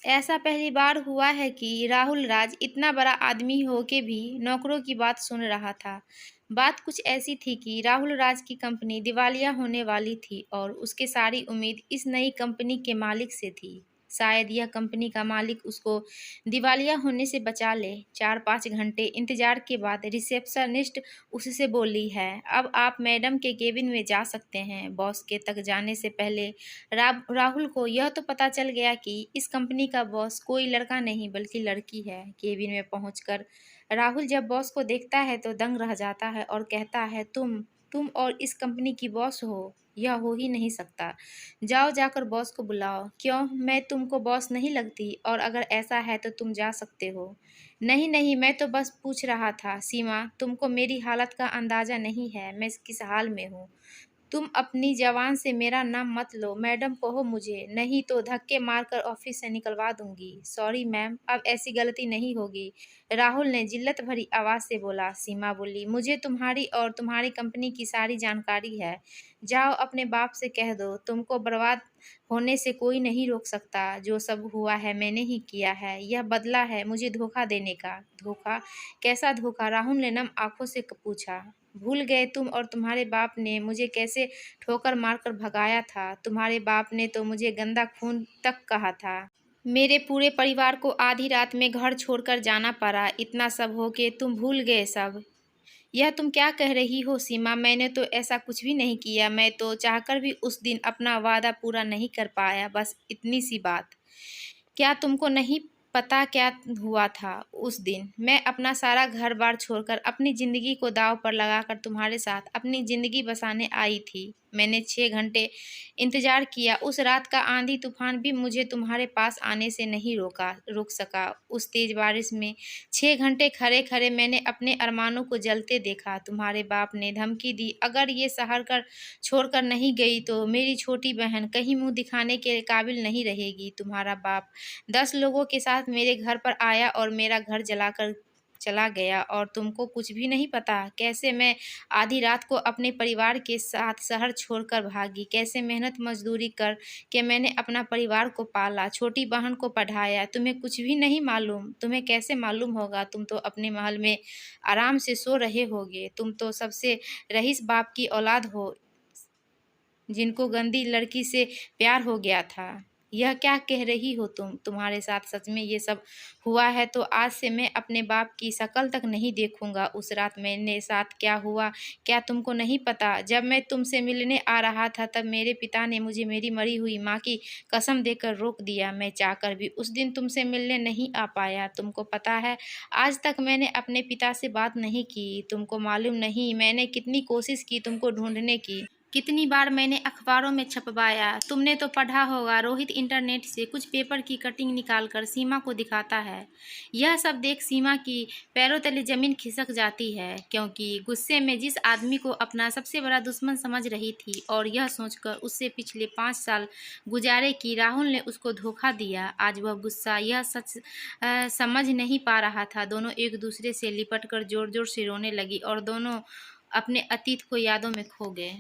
ऐसा पहली बार हुआ है कि राहुल राज इतना बड़ा आदमी होके भी नौकरों की बात सुन रहा था। बात कुछ ऐसी थी कि राहुल राज की कंपनी दिवालिया होने वाली थी और उसकी सारी उम्मीद इस नई कंपनी के मालिक से थी। शायद यह कंपनी का मालिक उसको दिवालिया होने से बचा ले। 4-5 घंटे इंतजार के बाद रिसेप्शनिस्ट उससे बोली है, अब आप मैडम के केबिन में जा सकते हैं। बॉस के तक जाने से पहले राहुल को यह तो पता चल गया कि इस कंपनी का बॉस कोई लड़का नहीं बल्कि लड़की है। केबिन में पहुंचकर राहुल जब बॉस को देखता है तो दंग रह जाता है और कहता है, तुम और इस कंपनी की बॉस हो? यह हो ही नहीं सकता। जाओ जाकर बॉस को बुलाओ। क्यों, मैं तुमको बॉस नहीं लगती? और अगर ऐसा है तो तुम जा सकते हो। नहीं नहीं, मैं तो बस पूछ रहा था। सीमा, तुमको मेरी हालत का अंदाजा नहीं है, मैं किस हाल में हूँ। तुम अपनी ज़बान से मेरा नाम मत लो, मैडम कहो मुझे, नहीं तो धक्के मारकर ऑफिस से निकलवा दूंगी। सॉरी मैम, अब ऐसी गलती नहीं होगी, राहुल ने जिल्लत भरी आवाज़ से बोला। सीमा बोली, मुझे तुम्हारी और तुम्हारी कंपनी की सारी जानकारी है। जाओ अपने बाप से कह दो, तुमको बर्बाद होने से कोई नहीं रोक सकता। जो सब हुआ है मैंने ही किया है, यह बदला है मुझे धोखा देने का। धोखा? कैसा धोखा? राहुल ने नम आंखों से पूछा। भूल गए तुम और तुम्हारे बाप ने मुझे कैसे ठोकर मारकर भगाया था? तुम्हारे बाप ने तो मुझे गंदा खून तक कहा था। मेरे पूरे परिवार को आधी रात में घर छोड़कर जाना पड़ा। इतना सब हो के तुम भूल गए सब? यह तुम क्या कह रही हो सीमा? मैंने तो ऐसा कुछ भी नहीं किया। मैं तो चाहकर भी उस दिन अपना वादा पूरा नहीं कर पाया, बस इतनी सी बात। क्या तुमको नहीं पता क्या हुआ था उस दिन? मैं अपना सारा घर-बार छोड़कर अपनी ज़िंदगी को दाँव पर लगाकर तुम्हारे साथ अपनी ज़िंदगी बसाने आई थी। मैंने 6 घंटे इंतज़ार किया। उस रात का आंधी-तूफ़ान भी मुझे तुम्हारे पास आने से नहीं रोक सका। उस तेज़ बारिश में 6 घंटे खड़े-खड़े मैंने अपने अरमानों को जलते देखा। तुम्हारे बाप ने धमकी दी, अगर ये शहर छोड़कर नहीं गई तो मेरी छोटी बहन कहीं मुँह दिखाने के काबिल नहीं रहेगी। तुम्हारा बाप 10 लोगों के साथ मेरे घर पर आया और मेरा घर जलाकर चला गया और तुमको कुछ भी नहीं पता कैसे मैं आधी रात को अपने परिवार के साथ शहर छोड़कर भागी, कैसे मेहनत मजदूरी कर के मैंने अपना परिवार को पाला, छोटी बहन को पढ़ाया। तुम्हें कुछ भी नहीं मालूम? तुम्हें कैसे मालूम होगा? तुम तो अपने महल में आराम से सो रहे होगे। तुम तो सबसे रईस बाप की औलाद हो, जिनको गंदी लड़की से प्यार हो गया था। यह क्या कह रही हो तुम? तुम्हारे साथ सच में ये सब हुआ है तो आज से मैं अपने बाप की शक्ल तक नहीं देखूंगा। उस रात मेरे साथ क्या हुआ क्या तुमको नहीं पता? जब मैं तुमसे मिलने आ रहा था तब मेरे पिता ने मुझे मेरी मरी हुई माँ की कसम देकर रोक दिया। मैं चाहकर भी उस दिन तुमसे मिलने नहीं आ पाया। तुमको पता है, आज तक मैंने अपने पिता से बात नहीं की। तुमको मालूम नहीं मैंने कितनी कोशिश की तुमको ढूंढने की, कितनी बार मैंने अखबारों में छपवाया। तुमने तो पढ़ा होगा, रोहित इंटरनेट से कुछ पेपर की कटिंग निकालकर सीमा को दिखाता है। यह सब देख सीमा की पैरों तले जमीन खिसक जाती है, क्योंकि गुस्से में जिस आदमी को अपना सबसे बड़ा दुश्मन समझ रही थी और यह सोचकर उससे पिछले 5 साल गुजारे कि राहुल ने उसको धोखा दिया, आज वह गुस्सा यह सच समझ नहीं पा रहा था। दोनों एक दूसरे से लिपट कर जोर जोर से रोने लगी और दोनों अपने अतीत को यादों में खो गए।